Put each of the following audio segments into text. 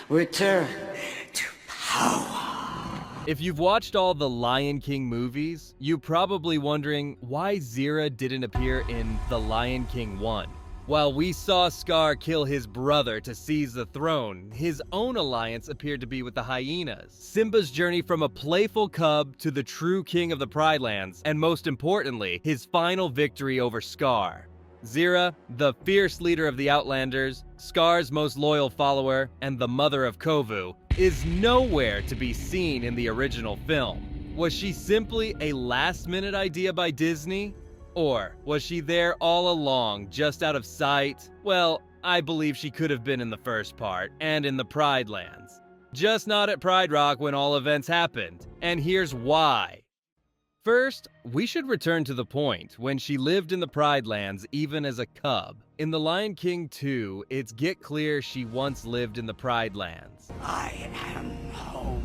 return to power. If you've watched all the Lion King movies, you're probably wondering why Zira didn't appear in The Lion King 1. While we saw Scar kill his brother to seize the throne, his own alliance appeared to be with the hyenas. Simba's journey from a playful cub to the true king of the Pride Lands, and most importantly, his final victory over Scar. Zira, the fierce leader of the Outlanders, Scar's most loyal follower, and the mother of Kovu, is nowhere to be seen in the original film. Was she simply a last-minute idea by Disney? Or was she there all along, just out of sight? Well, I believe she could have been in the first part, and in the Pride Lands. Just not at Pride Rock when all events happened, and here's why. First, we should return to the point when she lived in the Pride Lands even as a cub. In The Lion King 2, it's get clear she once lived in the Pride Lands. I am home.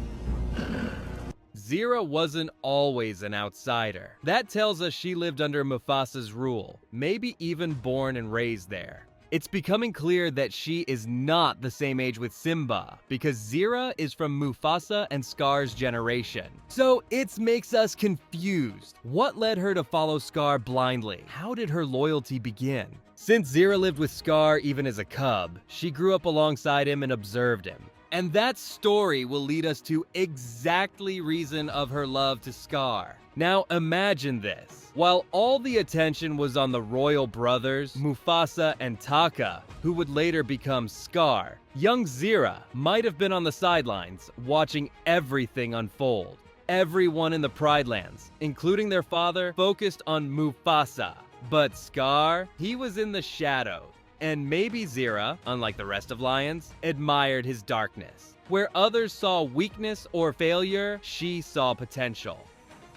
Zira wasn't always an outsider. That tells us she lived under Mufasa's rule, maybe even born and raised there. It's becoming clear that she is not the same age with Simba, because Zira is from Mufasa and Scar's generation. So it makes us confused. What led her to follow Scar blindly? How did her loyalty begin? Since Zira lived with Scar even as a cub, she grew up alongside him and observed him. And that story will lead us to exactly reason of her love to Scar. Now imagine this. While all the attention was on the royal brothers, Mufasa and Taka, who would later become Scar, young Zira might have been on the sidelines, watching everything unfold. Everyone in the Pride Lands, including their father, focused on Mufasa. But Scar, he was in the shadows. And maybe Zira, unlike the rest of lions, admired his darkness. Where others saw weakness or failure, she saw potential.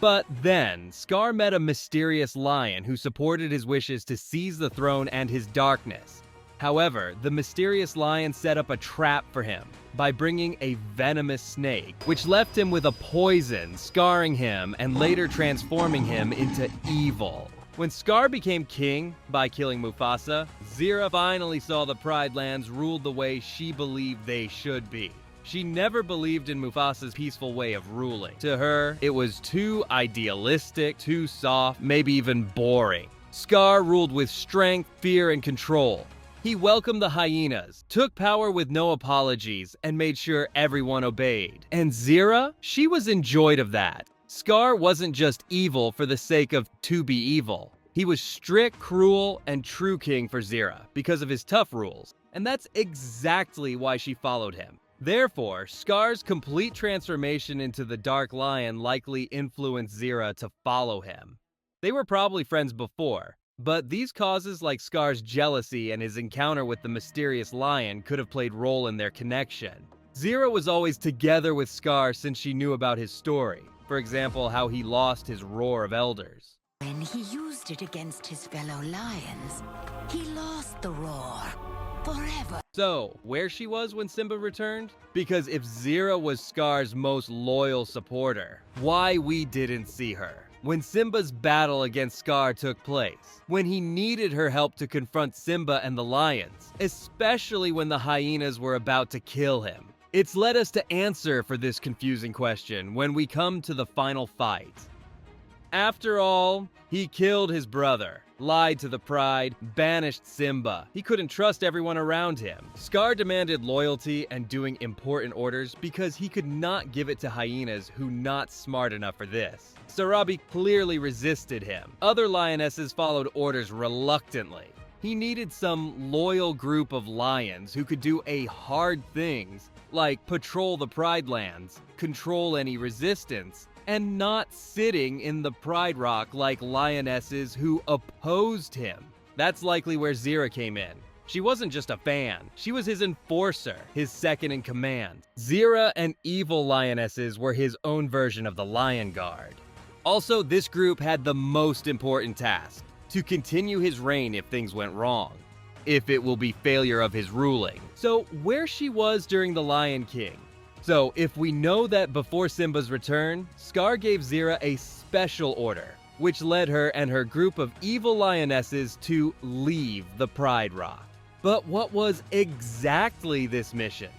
But then, Scar met a mysterious lion who supported his wishes to seize the throne and his darkness. However, the mysterious lion set up a trap for him by bringing a venomous snake, which left him with a poison, scarring him and later transforming him into evil. When Scar became king by killing Mufasa, Zira finally saw the Pride Lands ruled the way she believed they should be. She never believed in Mufasa's peaceful way of ruling. To her, it was too idealistic, too soft, maybe even boring. Scar ruled with strength, fear, and control. He welcomed the hyenas, took power with no apologies, and made sure everyone obeyed. And Zira? She was enjoyed of that. Scar wasn't just evil for the sake of to be evil. He was strict, cruel, and true king for Zira because of his tough rules, and that's exactly why she followed him. Therefore, Scar's complete transformation into the Dark Lion likely influenced Zira to follow him. They were probably friends before, but these causes like Scar's jealousy and his encounter with the mysterious lion could have played role in their connection. Zira was always together with Scar since she knew about his story. For example, how he lost his roar of elders. When he used it against his fellow lions, he lost the roar forever. So, where she was when Simba returned? Because if Zira was Scar's most loyal supporter, why we didn't see her? When Simba's battle against Scar took place, when he needed her help to confront Simba and the lions, especially when the hyenas were about to kill him. It's led us to answer for this confusing question when we come to the final fight. After all, he killed his brother, lied to the Pride, banished Simba. He couldn't trust everyone around him. Scar demanded loyalty and doing important orders because he could not give it to hyenas who not smart enough for this. Sarabi clearly resisted him. Other lionesses followed orders reluctantly. He needed some loyal group of lions who could do hard things like patrol the Pride Lands, control any resistance, and not sitting in the Pride Rock like lionesses who opposed him. That's likely where Zira came in. She wasn't just a fan, she was his enforcer, his second in command. Zira and evil lionesses were his own version of the Lion Guard. Also, this group had the most important task: to continue his reign if things went wrong. If it will be failure of his ruling. So where she was during the Lion King. So if we know that before Simba's return, Scar gave Zira a special order, which led her and her group of evil lionesses to leave the Pride Rock. But what was exactly this mission?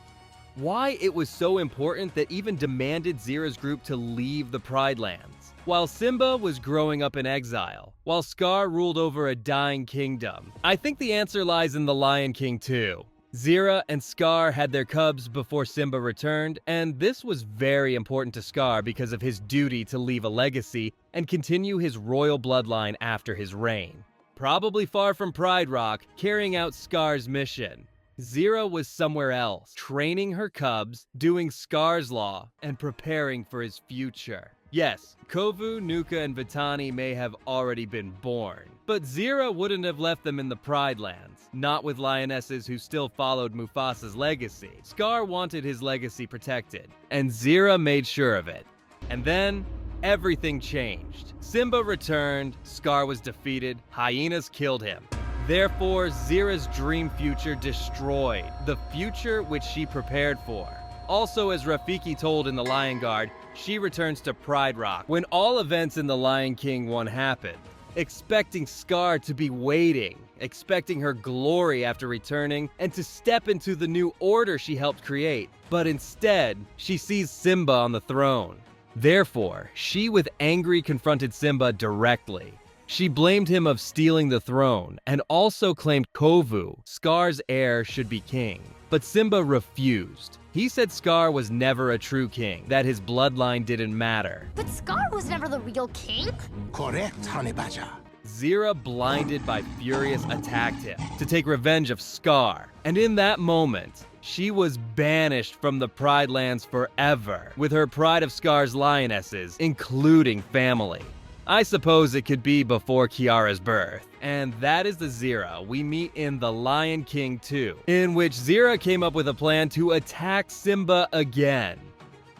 Why it was so important that even demanded Zira's group to leave the Pride Lands. While Simba was growing up in exile, while Scar ruled over a dying kingdom, I think the answer lies in The Lion King too. Zira and Scar had their cubs before Simba returned, and this was very important to Scar because of his duty to leave a legacy and continue his royal bloodline after his reign. Probably far from Pride Rock, carrying out Scar's mission. Zira was somewhere else, training her cubs, doing Scar's law, and preparing for his future. Yes, Kovu, Nuka, and Vitani may have already been born, but Zira wouldn't have left them in the Pride Lands, not with lionesses who still followed Mufasa's legacy. Scar wanted his legacy protected, and Zira made sure of it. And then, everything changed. Simba returned, Scar was defeated, hyenas killed him. Therefore, Zira's dream future destroyed, the future which she prepared for. Also, as Rafiki told in The Lion Guard, she returns to Pride Rock when all events in The Lion King 1 happened, expecting Scar to be waiting, expecting her glory after returning, and to step into the new order she helped create. But instead, she sees Simba on the throne. Therefore, she with angry confronted Simba directly. She blamed him of stealing the throne, and also claimed Kovu, Scar's heir, should be king. But Simba refused. He said Scar was never a true king, that his bloodline didn't matter. But Scar was never the real king? Correct, Honey Badger. Zira, blinded by Furious, attacked him to take revenge of Scar. And in that moment, she was banished from the Pride Lands forever, with her Pride of Scar's lionesses, including family. I suppose it could be before Kiara's birth. And that is the Zira we meet in The Lion King 2, in which Zira came up with a plan to attack Simba again.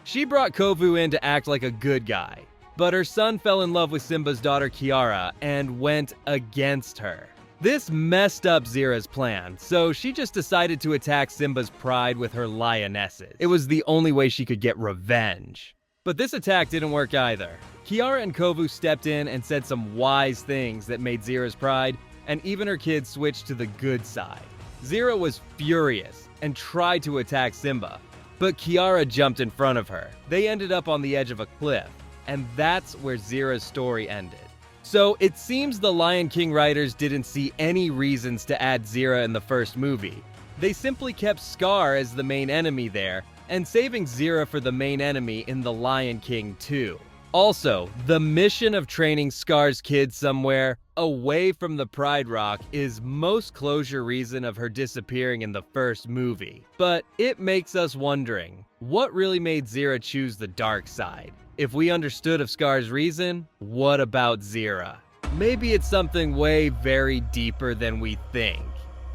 She brought Kovu in to act like a good guy, but her son fell in love with Simba's daughter Kiara and went against her. This messed up Zira's plan, so she just decided to attack Simba's pride with her lionesses. It was the only way she could get revenge. But this attack didn't work either. Kiara and Kovu stepped in and said some wise things that made Zira's pride, and even her kids switched to the good side. Zira was furious and tried to attack Simba, but Kiara jumped in front of her. They ended up on the edge of a cliff, and that's where Zira's story ended. So it seems the Lion King writers didn't see any reasons to add Zira in the first movie. They simply kept Scar as the main enemy there, and saving Zira for the main enemy in The Lion King 2. Also, the mission of training Scar's kids somewhere away from the Pride Rock is most closure reason of her disappearing in the first movie. But it makes us wondering, what really made Zira choose the dark side? If we understood of Scar's reason, what about Zira? Maybe it's something way very deeper than we think.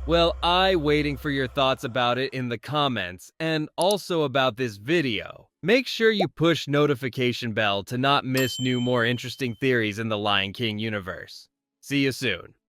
Well, waiting for your thoughts about it in the comments, and also about this video. Make sure you push notification bell to not miss new, more interesting theories in the Lion King universe. See you soon.